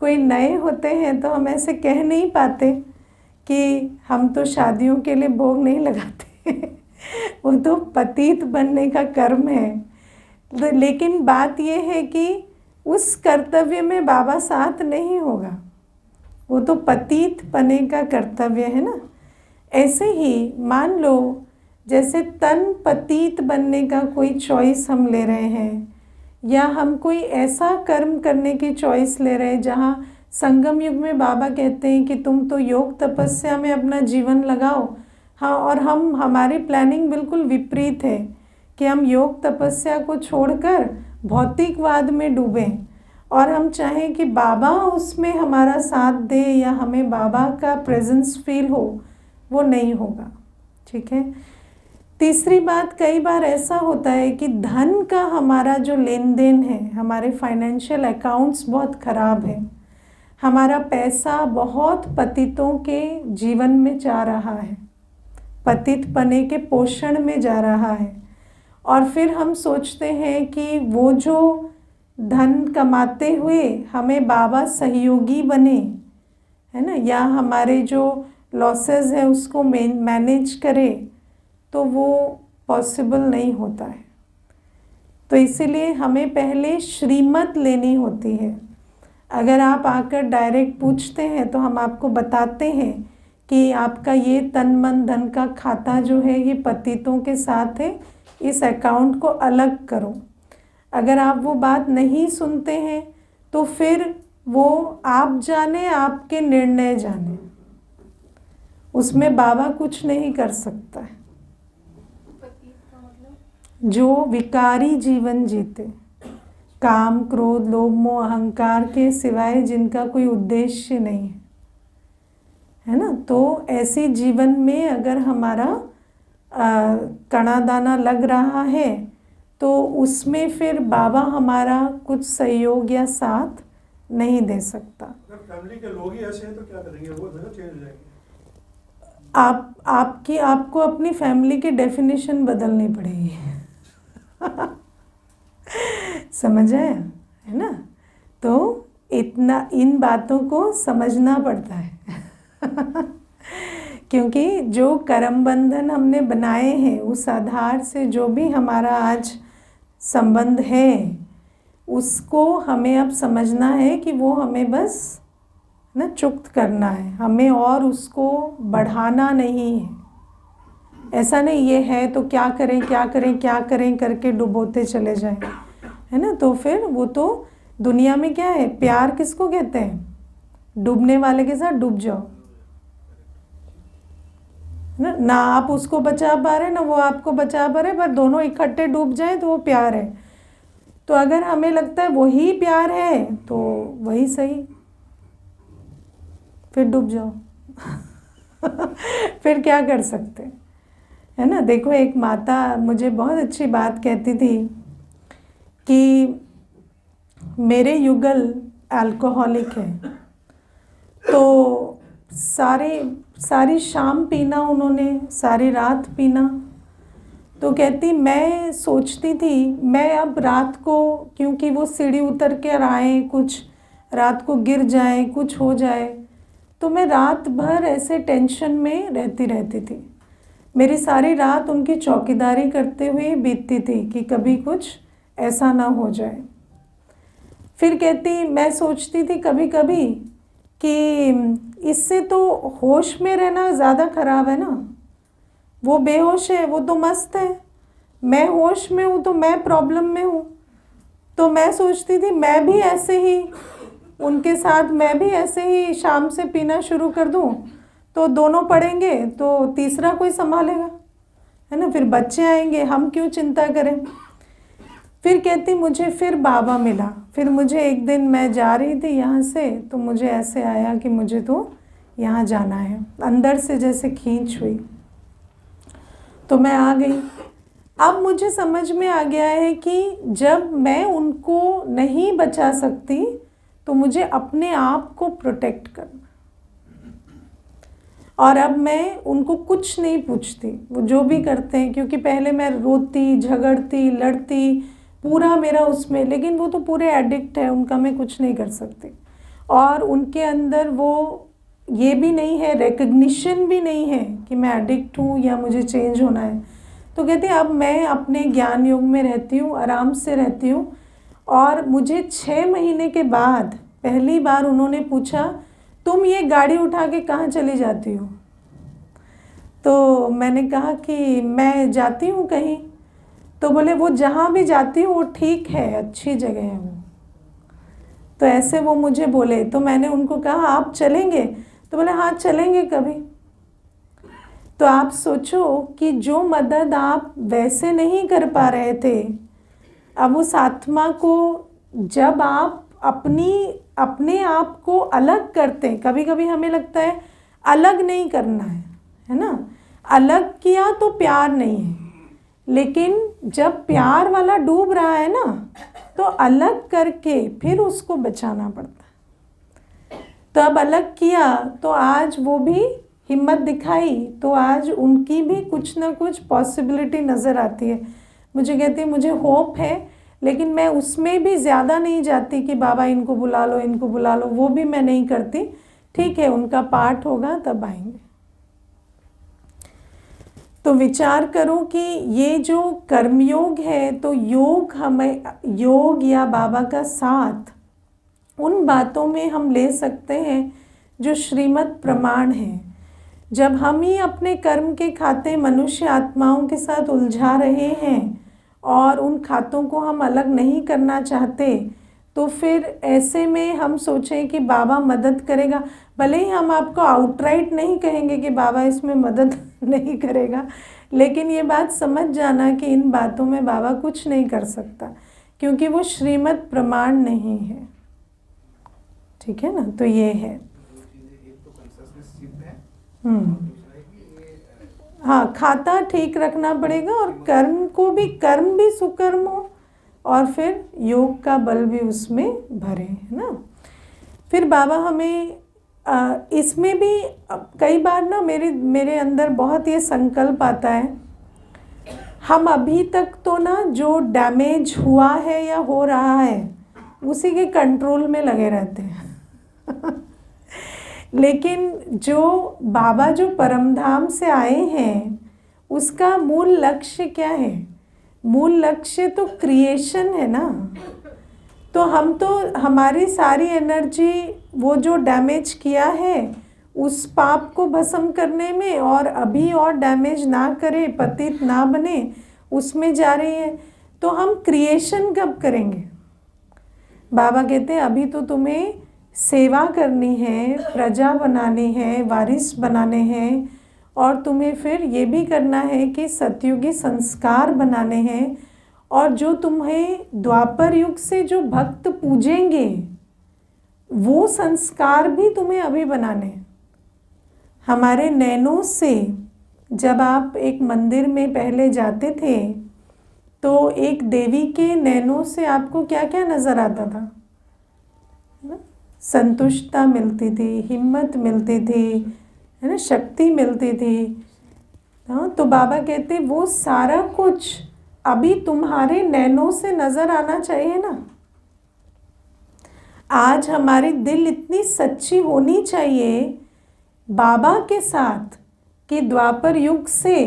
कोई नए होते हैं तो हम ऐसे कह नहीं पाते कि हम तो शादियों के लिए भोग नहीं लगाते वो तो पतित बनने का कर्म है। लेकिन बात यह है कि उस कर्तव्य में बाबा साथ नहीं होगा, वो तो पतित बने का कर्तव्य है ना। ऐसे ही मान लो जैसे तन पतित बनने का कोई चॉइस हम ले रहे हैं, या हम कोई ऐसा कर्म करने की चॉइस ले रहे हैं जहाँ संगम युग में बाबा कहते हैं कि तुम तो योग तपस्या में अपना जीवन लगाओ। हाँ, और हमारी प्लानिंग बिल्कुल विपरीत है कि हम योग तपस्या को छोड़कर भौतिकवाद में डूबें और हम चाहें कि बाबा उसमें हमारा साथ दे या हमें बाबा का प्रेजेंस फील हो, वो नहीं होगा। ठीक है। तीसरी बात, कई बार ऐसा होता है कि धन का हमारा जो लेन देन है, हमारे फाइनेंशियल अकाउंट्स बहुत ख़राब है, हमारा पैसा बहुत पतितों के जीवन में जा रहा है, पतित पने के पोषण में जा रहा है, और फिर हम सोचते हैं कि वो जो धन कमाते हुए हमें बाबा सहयोगी बने, है ना, या हमारे जो लॉसेस है उसको मैनेज करे, तो वो पॉसिबल नहीं होता है। तो इसीलिए हमें पहले श्रीमत लेनी होती है। अगर आप आकर डायरेक्ट पूछते हैं तो हम आपको बताते हैं कि आपका ये तन मन धन का खाता जो है ये पतितों के साथ है, इस अकाउंट को अलग करो। अगर आप वो बात नहीं सुनते हैं तो फिर वो आप जाने, आपके निर्णय जाने, उसमें बाबा कुछ नहीं कर सकता है। जो विकारी जीवन जीते, काम क्रोध लोभ मोह अहंकार के सिवाय जिनका कोई उद्देश्य नहीं है, है ना, तो ऐसे जीवन में अगर हमारा कणा दाना लग रहा है तो उसमें फिर बाबा हमारा कुछ सहयोग या साथ नहीं दे सकता। फैमिली के लोग ही ऐसे हैं तो क्या करेंगे, वो चेंज हो जाएंगे। आपको अपनी फैमिली की डेफिनेशन बदलनी पड़ेगी। समझ आया है ना? तो इतना इन बातों को समझना पड़ता है। क्योंकि जो कर्म बंधन हमने बनाए हैं उस आधार से जो भी हमारा आज संबंध है उसको हमें अब समझना है कि वो हमें बस ना चुक्त करना है, हमें और उसको बढ़ाना नहीं है। ऐसा नहीं ये है तो क्या करें क्या करें क्या करें करके डुबोते चले जाएं, है ना? तो फिर वो तो दुनिया में क्या है, प्यार किसको कहते हैं? डूबने वाले के साथ डूब जाओ, ना आप उसको बचा पा रहे ना वो आपको बचा पा रहे, पर दोनों इकट्ठे डूब जाएं तो वो प्यार है। तो अगर हमें लगता है वही प्यार है तो वही सही, फिर डूब जाओ। फिर क्या कर सकते, है ना? देखो एक माता मुझे बहुत अच्छी बात कहती थी कि मेरे युगल अल्कोहलिक है, तो सारी शाम पीना उन्होंने, सारी रात पीना। तो कहती मैं सोचती थी मैं अब रात को, क्योंकि वो सीढ़ी उतर कर आए, कुछ रात को गिर जाए, कुछ हो जाए, तो मैं रात भर ऐसे टेंशन में रहती थी। मेरी सारी रात उनकी चौकीदारी करते हुए बीतती थी कि कभी कुछ ऐसा ना हो जाए। फिर कहती मैं सोचती थी कभी कभी कि इससे तो होश में रहना ज़्यादा ख़राब है ना। वो बेहोश है, वो तो मस्त है, मैं होश में हूँ तो मैं प्रॉब्लम में हूँ। तो मैं सोचती थी मैं भी ऐसे ही उनके साथ, मैं भी ऐसे ही शाम से पीना शुरू कर दूँ तो दोनों पढ़ेंगे तो तीसरा कोई संभालेगा, है ना? फिर बच्चे आएंगे, हम क्यों चिंता करें। फिर कहती मुझे फिर बाबा मिला। फिर मुझे एक दिन मैं जा रही थी यहाँ से तो मुझे ऐसे आया कि मुझे तो यहाँ जाना है, अंदर से जैसे खींच हुई, तो मैं आ गई। अब मुझे समझ में आ गया है कि जब मैं उनको नहीं बचा सकती तो मुझे अपने आप को प्रोटेक्ट करना, और अब मैं उनको कुछ नहीं पूछती, वो जो भी करते हैं। क्योंकि पहले मैं रोती, झगड़ती, लड़ती, पूरा मेरा उसमें, लेकिन वो तो पूरे एडिक्ट है, उनका मैं कुछ नहीं कर सकती। और उनके अंदर वो ये भी नहीं है, रिकग्निशन भी नहीं है कि मैं एडिक्ट हूँ या मुझे चेंज होना है। तो कहते हैं अब मैं अपने ज्ञान योग में रहती हूँ, आराम से रहती हूँ। और मुझे 6 महीने के बाद पहली बार उन्होंने पूछा तुम ये गाड़ी उठा के कहाँ चली जाती हो? तो मैंने कहा कि मैं जाती हूँ कहीं। तो बोले वो जहाँ भी जाती हूँ वो ठीक है, अच्छी जगह है वो। तो ऐसे वो मुझे बोले, तो मैंने उनको कहा आप चलेंगे? तो बोले हाँ चलेंगे कभी। तो आप सोचो कि जो मदद आप वैसे नहीं कर पा रहे थे, अब उस आत्मा को जब आप अपने आप को अलग करते हैं, कभी कभी हमें लगता है अलग नहीं करना है ना? अलग किया तो प्यार नहीं है, लेकिन जब प्यार वाला डूब रहा है ना तो अलग करके फिर उसको बचाना पड़ता है। तो अब अलग किया तो आज वो भी हिम्मत दिखाई, तो आज उनकी भी कुछ ना कुछ पॉसिबिलिटी नज़र आती है। मुझे कहती है मुझे होप है, लेकिन मैं उसमें भी ज़्यादा नहीं जाती कि बाबा इनको बुला लो इनको बुला लो, वो भी मैं नहीं करती। ठीक है, उनका पाठ होगा तब आएंगे। तो विचार करो कि ये जो कर्मयोग है, तो योग हमें, योग या बाबा का साथ उन बातों में हम ले सकते हैं जो श्रीमद् प्रमाण है। जब हम ही अपने कर्म के खाते मनुष्य आत्माओं के साथ उलझा रहे हैं और उन खातों को हम अलग नहीं करना चाहते, तो फिर ऐसे में हम सोचें कि बाबा मदद करेगा। भले ही हम आपको आउटराइट नहीं कहेंगे कि बाबा इसमें मदद नहीं करेगा, लेकिन ये बात समझ जाना कि इन बातों में बाबा कुछ नहीं कर सकता, क्योंकि वो श्रीमद् प्रमाण नहीं है। ठीक है ना? तो ये है। हाँ, खाता ठीक रखना पड़ेगा, और कर्म भी सुकर्म हो, और फिर योग का बल भी उसमें भरे, है ना? फिर बाबा हमें इसमें भी कई बार ना मेरे अंदर बहुत ये संकल्प आता है, हम अभी तक तो ना जो डैमेज हुआ है या हो रहा है उसी के कंट्रोल में लगे रहते हैं लेकिन जो बाबा जो परमधाम से आए हैं उसका मूल लक्ष्य क्या है? मूल लक्ष्य तो क्रिएशन है ना। तो हम तो हमारी सारी एनर्जी वो जो डैमेज किया है उस पाप को भस्म करने में और अभी और डैमेज ना करे, पतित ना बने, उसमें जा रही है। तो हम क्रिएशन कब करेंगे? बाबा कहते हैं अभी तो तुम्हें सेवा करनी है, प्रजा बनानी है, वारिस बनाने हैं, और तुम्हें फिर ये भी करना है कि सतयुगी संस्कार बनाने हैं, और जो तुम्हें द्वापर युग से जो भक्त पूजेंगे वो संस्कार भी तुम्हें अभी बनाने हैं। हमारे नैनों से जब आप एक मंदिर में पहले जाते थे तो एक देवी के नैनों से आपको क्या क्या नज़र आता था? संतुष्टता मिलती थी, हिम्मत मिलती थी, है ना, शक्ति मिलती थी। हाँ, तो बाबा कहते वो सारा कुछ अभी तुम्हारे नैनों से नज़र आना चाहिए ना। आज हमारी दिल इतनी सच्ची होनी चाहिए बाबा के साथ कि द्वापर युग से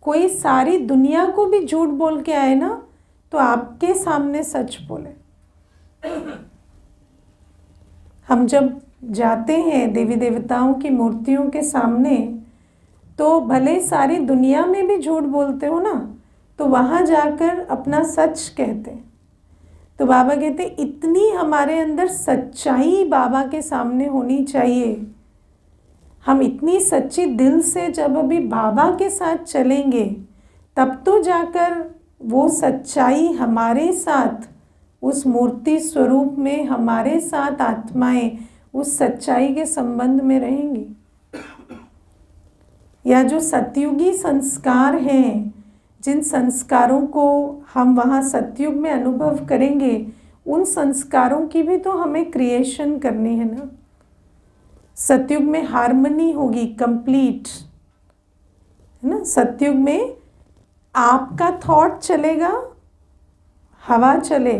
कोई सारी दुनिया को भी झूठ बोल के आए ना तो आपके सामने सच बोले। हम जब जाते हैं देवी देवताओं की मूर्तियों के सामने तो भले सारी दुनिया में भी झूठ बोलते हो ना, तो वहाँ जाकर अपना सच कहते। तो बाबा कहते इतनी हमारे अंदर सच्चाई बाबा के सामने होनी चाहिए। हम इतनी सच्ची दिल से जब अभी बाबा के साथ चलेंगे तब तो जाकर वो सच्चाई हमारे साथ उस मूर्ति स्वरूप में हमारे साथ आत्माएं उस सच्चाई के संबंध में रहेंगी। या जो सतयुगी संस्कार हैं, जिन संस्कारों को हम वहाँ सतयुग में अनुभव करेंगे, उन संस्कारों की भी तो हमें क्रिएशन करनी है ना। सतयुग में हार्मनी होगी कंप्लीट, है ना। सतयुग में आपका थॉट चलेगा, हवा चले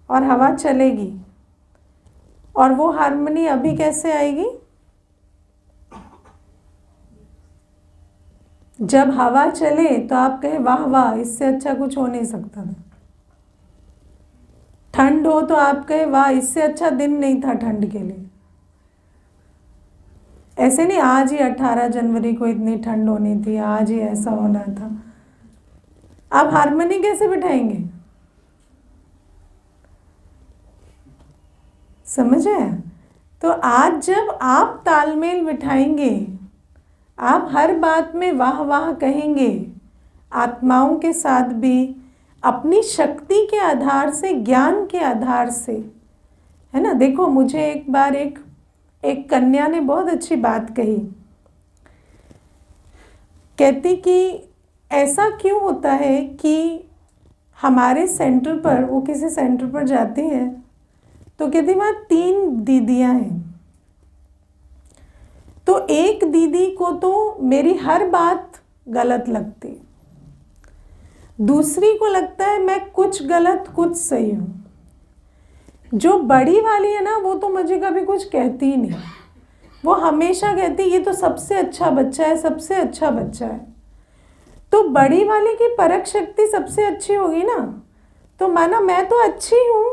और हवा चलेगी, और वो हार्मनी अभी कैसे आएगी? जब हवा चले तो आप कहें वाह वाह, इससे अच्छा कुछ हो नहीं सकता था। ठंड हो तो आप कहें वाह, इससे अच्छा दिन नहीं था ठंड के लिए। ऐसे नहीं आज ही 18 जनवरी को इतनी ठंड होनी थी, आज ही ऐसा होना था। आप हार्मनी कैसे बिठाएंगे? समझ आया? तो आज जब आप तालमेल बिठाएंगे, आप हर बात में वाह वाह कहेंगे, आत्माओं के साथ भी अपनी शक्ति के आधार से, ज्ञान के आधार से, है ना। देखो मुझे एक बार एक कन्या ने बहुत अच्छी बात कही। कहती कि ऐसा क्यों होता है कि हमारे सेंटर पर, वो किसी सेंटर पर जाती हैं तो कहती वहाँ 3 दीदियाँ हैं। तो एक दीदी को तो मेरी हर बात गलत लगती, दूसरी को लगता है मैं कुछ गलत कुछ सही हूँ। जो बड़ी वाली है ना वो तो मुझे कभी कुछ कहती ही नहीं, वो हमेशा कहती ये तो सबसे अच्छा बच्चा है, सबसे अच्छा बच्चा है। तो बड़ी वाली की परख शक्ति सबसे अच्छी होगी ना, तो माना मैं तो अच्छी हूँ,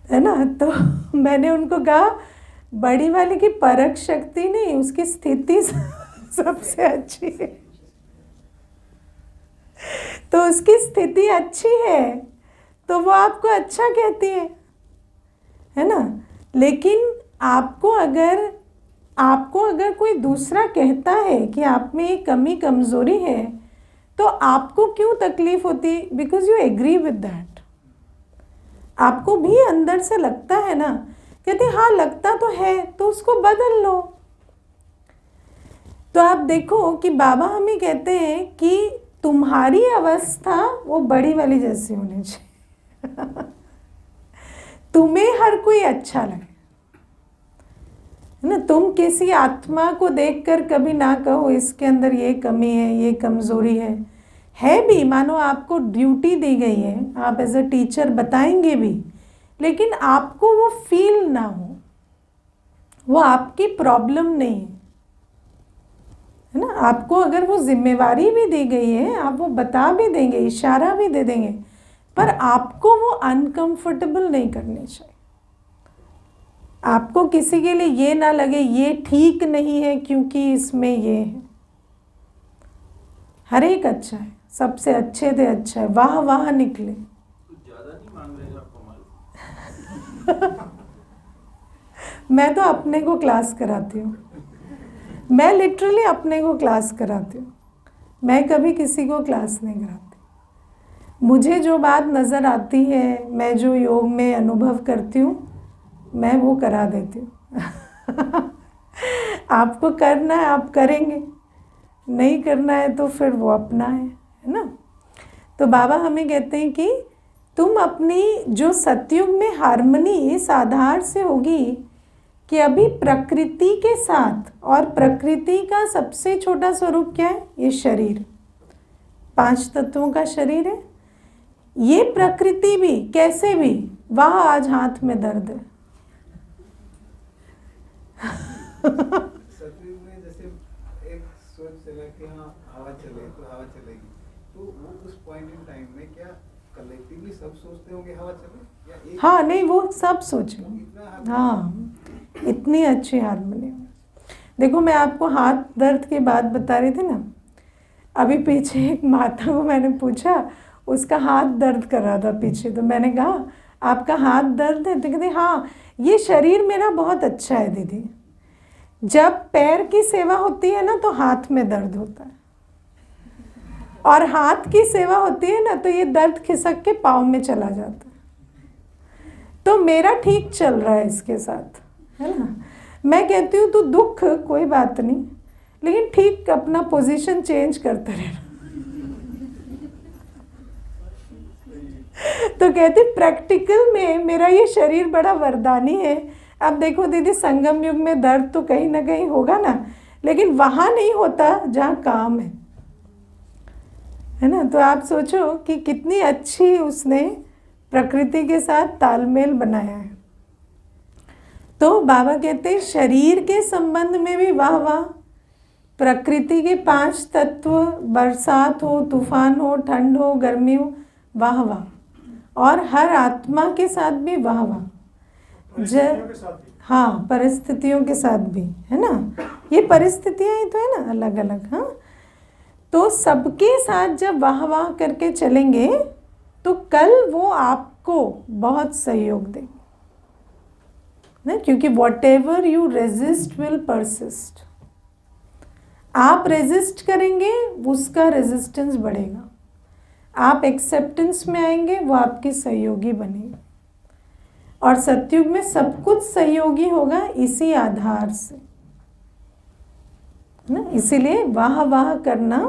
है ना। तो मैंने उनको कहा बड़ी वाली की परख शक्ति नहीं, उसकी स्थिति सबसे अच्छी है। तो उसकी स्थिति अच्छी है तो वो आपको अच्छा कहती है ना। लेकिन आपको अगर कोई दूसरा कहता है कि आप में ये कमी कमज़ोरी है तो आपको क्यों तकलीफ होती? Because you agree with that. आपको भी अंदर से लगता है ना, कहते हाँ लगता तो है, तो उसको बदल लो। तो आप देखो कि बाबा हमें कहते हैं कि तुम्हारी अवस्था वो बड़ी वाली जैसी होनी चाहिए तुम्हें हर कोई अच्छा लगे, है ना। तुम किसी आत्मा को देखकर कभी ना कहो इसके अंदर ये कमी है, ये कमज़ोरी है भी। मानो आपको ड्यूटी दी गई है, आप एज अ टीचर बताएंगे भी, लेकिन आपको वो फील ना हो, वो आपकी प्रॉब्लम नहीं है ना। आपको अगर वो जिम्मेवारी भी दी गई है, आप वो बता भी देंगे, इशारा भी दे देंगे, पर आपको वो अनकंफर्टेबल नहीं करनी चाहिए। आपको किसी के लिए ये ना लगे ये ठीक नहीं है क्योंकि इसमें ये है। हर एक अच्छा है, सबसे अच्छे से अच्छा है, वाह वाह निकले। ज़्यादा नहीं मांग रहे आप कमाल। मैं तो अपने को क्लास कराती हूँ, मैं लिटरली अपने को क्लास कराती हूँ, मैं कभी किसी को क्लास नहीं कराती। मुझे जो बात नज़र आती है, मैं जो योग में अनुभव करती हूँ, मैं वो करा देती हूँ। आपको करना है आप करेंगे, नहीं करना है तो फिर वो अपना है ना। तो बाबा हमें कहते हैं कि तुम अपनी जो सतयुग में हार्मनी इस आधार से होगी कि अभी प्रकृति के साथ, और प्रकृति का सबसे छोटा स्वरूप क्या है, ये शरीर, 5 तत्वों का शरीर है। ये प्रकृति भी कैसे भी, वाह आज हाथ में दर्द है। सतयुग में जैसे एक सोच चला कि हाँ हवा चले तो हवा चलेगी, तो वो उस पॉइंट इन टाइम में क्या कलेक्टिवली सब सोचते होंगे हवा चले, या एक हाँ नहीं, वो सब सोचेंगे। इतना हाँ, इतनी अच्छी हारमोनी। देखो मैं आपको हाथ दर्द की बात बता रही थी ना, अभी पीछे एक माता को मैंने पूछा, उसका हाथ दर्द कर रहा था पीछे, तो मैंने कहा आपका हाथ दर्द है, तो कहती हाँ ये शरीर मेरा बहुत अच्छा है दीदी, जब पैर की सेवा होती है ना तो हाथ में दर्द होता है, और हाथ की सेवा होती है ना तो ये दर्द खिसक के पाँव में चला जाता है। तो मेरा ठीक चल रहा है इसके साथ, है ना। मैं कहती हूँ तो दुख कोई बात नहीं, लेकिन ठीक अपना पोजीशन चेंज करते रहना। तो कहती प्रैक्टिकल में मेरा ये शरीर बड़ा वरदानी है। अब देखो दीदी, संगम युग में दर्द तो कहीं ना कहीं होगा ना, लेकिन वहाँ नहीं होता जहाँ काम है ना। तो आप सोचो कि कितनी अच्छी उसने प्रकृति के साथ तालमेल बनाया है। तो बाबा कहते हैं शरीर के संबंध में भी वाह वाह, प्रकृति के 5 तत्व, बरसात हो, तूफान हो, ठंड हो, गर्मी हो, वाह वाह, और हर आत्मा के साथ भी वाह वाह, हाँ परिस्थितियों के साथ भी, है ना। ये परिस्थितियाँ ही तो है ना, अलग अलग। हाँ, तो सबके साथ जब वाह वाह करके चलेंगे तो कल वो आपको बहुत सहयोग देंगे ना, क्योंकि what ever you resist will persist. आप रेजिस्ट करेंगे उसका रेजिस्टेंस बढ़ेगा, आप एक्सेप्टेंस में आएंगे वो आपके सहयोगी बनेंगे, और सतयुग में सब कुछ सहयोगी होगा इसी आधार से ना। इसीलिए वाह वाह करना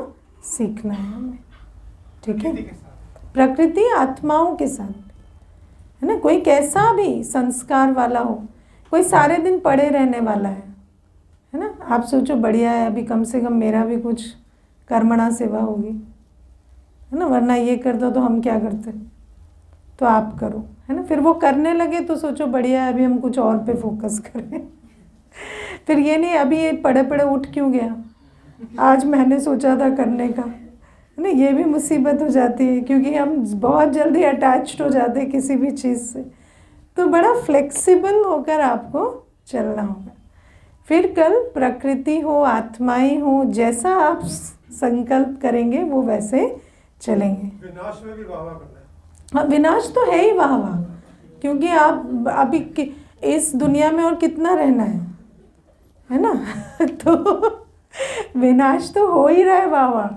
सीखना है हमें, ठीक है। प्रकृति आत्माओं के साथ, है ना। कोई कैसा भी संस्कार वाला हो, कोई सारे दिन पड़े रहने वाला है ना। आप सोचो बढ़िया है, अभी कम से कम मेरा भी कुछ कर्मणा सेवा होगी, है ना, वरना ये कर दो तो हम क्या करते, तो आप करो, है ना। फिर वो करने लगे तो सोचो बढ़िया है, अभी हम कुछ और पे फोकस करें। फिर ये नहीं अभी ये पड़े पड़े उठ क्यों गया, आज मैंने सोचा था करने का, है ना। ये भी मुसीबत हो जाती है, क्योंकि हम बहुत जल्दी अटैच्ड हो जाते हैं किसी भी चीज़ से। तो बड़ा फ्लेक्सिबल होकर आपको चलना होगा। फिर कल प्रकृति हो, आत्माएं हो, जैसा आप संकल्प करेंगे वो वैसे चलेंगे। विनाश में भी वाह वाह करना है। हाँ, विनाश तो है ही वाह वाह, क्योंकि आप अभी इस दुनिया में और कितना रहना है ना। तो विनाश तो हो ही रहा है वाह वाह,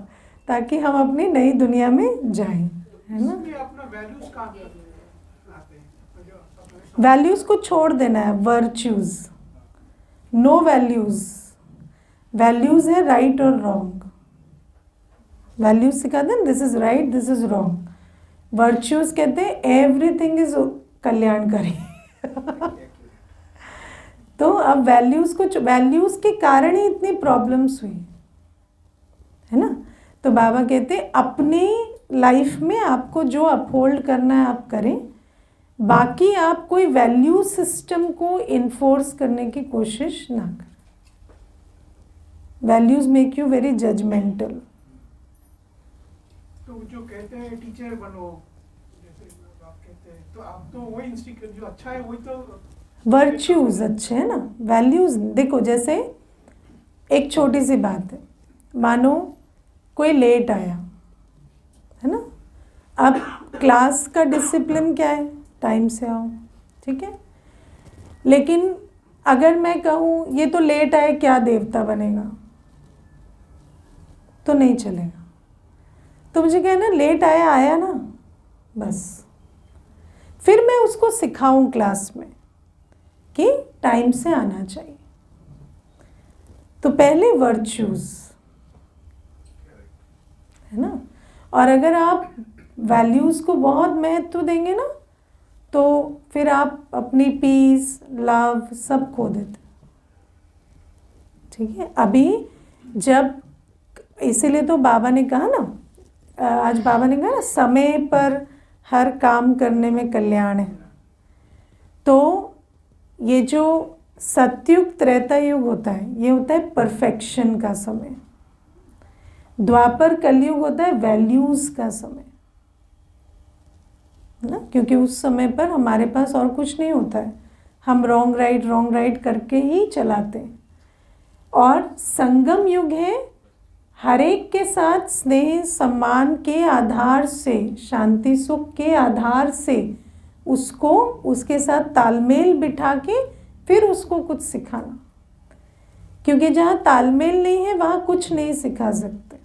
ताकि हम अपनी नई दुनिया में जाएं, है ना। अपना वैल्यूज कहाँ पे आते हैं? वैल्यूज़ को छोड़ देना है, वर्च्यूज़, नो वैल्यूज़। वैल्यूज़ है राइट और रॉन्ग, वैल्यूज सिखा दें this is right, this is wrong. Virtues कहते हैं एवरीथिंग इज कल्याणकारी। तो अब वैल्यूज़ के कारण ही इतनी प्रॉब्लम्स हुई, है ना। तो बाबा कहते अपने लाइफ में आपको जो अपहोल्ड करना है आप करें, बाकी आप कोई वैल्यू सिस्टम को इन्फोर्स करने की कोशिश ना करें। Values make you very judgmental. तो जो कहते हैं टीचर बनो, जैसे आप कहते हैं, तो आप तो वही इंस्टिट्यूट जो अच्छा है वही तो वर्च्यूज अच्छे हैं ना, वैल्यूज। देखो जैसे एक छोटी सी बात है, मानो कोई लेट आया, है ना। अब क्लास का डिसिप्लिन क्या है, टाइम से आओ, ठीक है। लेकिन अगर मैं कहूँ ये तो लेट आए, क्या देवता बनेगा, तो नहीं चलेगा। तो मुझे कहना लेट आया आया ना, बस। फिर मैं उसको सिखाऊं क्लास में कि टाइम से आना चाहिए। तो पहले वर्च्यूज, है ना। और अगर आप वैल्यूज़ को बहुत महत्व देंगे ना, तो फिर आप अपनी पीस, लव सब खो देते, ठीक है। अभी जब, इसीलिए तो बाबा ने कहा ना, आज बाबा ने कहा ना, समय पर हर काम करने में कल्याण है। तो ये जो सतयुग त्रेता युग होता है, ये होता है परफेक्शन का समय। द्वापर कलयुग होता है वैल्यूज़ का समय, है ना। क्योंकि उस समय पर हमारे पास और कुछ नहीं होता है, हम रॉन्ग राइट करके ही चलाते हैं। और संगम युग है, हर एक के साथ स्नेह सम्मान के आधार से, शांति सुख के आधार से उसको, उसके साथ तालमेल बिठा के फिर उसको कुछ सिखाना। क्योंकि जहाँ तालमेल नहीं है वहाँ कुछ नहीं सिखा सकते।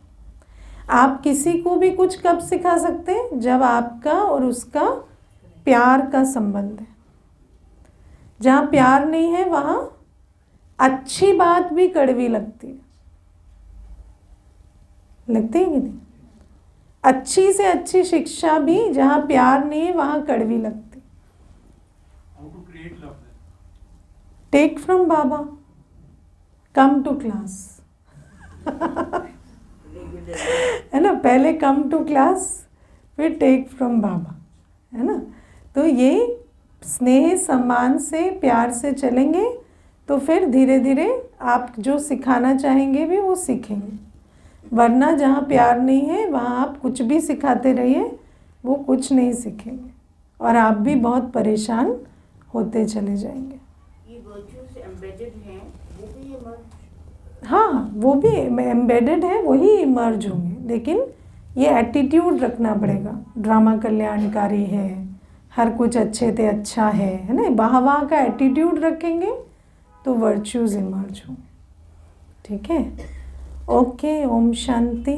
आप किसी को भी कुछ कब सिखा सकते हैं, जब आपका और उसका प्यार का संबंध है। जहाँ प्यार नहीं है वहाँ अच्छी बात भी कड़वी लगती है, लगती है कि नहीं। अच्छी से अच्छी शिक्षा भी जहाँ प्यार नहीं है वहाँ कड़वी लगती। टेक फ्रॉम बाबा, कम टू क्लास, है ना। पहले कम टू क्लास, फिर टेक फ्रॉम बाबा, है ना। तो ये स्नेह सम्मान से, प्यार से चलेंगे तो फिर धीरे धीरे आप जो सिखाना चाहेंगे भी वो सीखेंगे। वरना जहाँ प्यार नहीं है वहाँ आप कुछ भी सिखाते रहिए, वो कुछ नहीं सीखेंगे और आप भी बहुत परेशान होते चले जाएंगे। ये वर्च्यूज एम्बेडेड हैं, वो भी इमर्ज, हाँ वो भी एम्बेडेड है, वही इमर्ज होंगे। लेकिन ये एटीट्यूड रखना पड़ेगा, ड्रामा कल्याणकारी है, हर कुछ अच्छे से अच्छा है ना। वाह का एटीट्यूड रखेंगे तो वर्च्यूज इमर्ज होंगे, ठीक है। ओके, ओम शांति।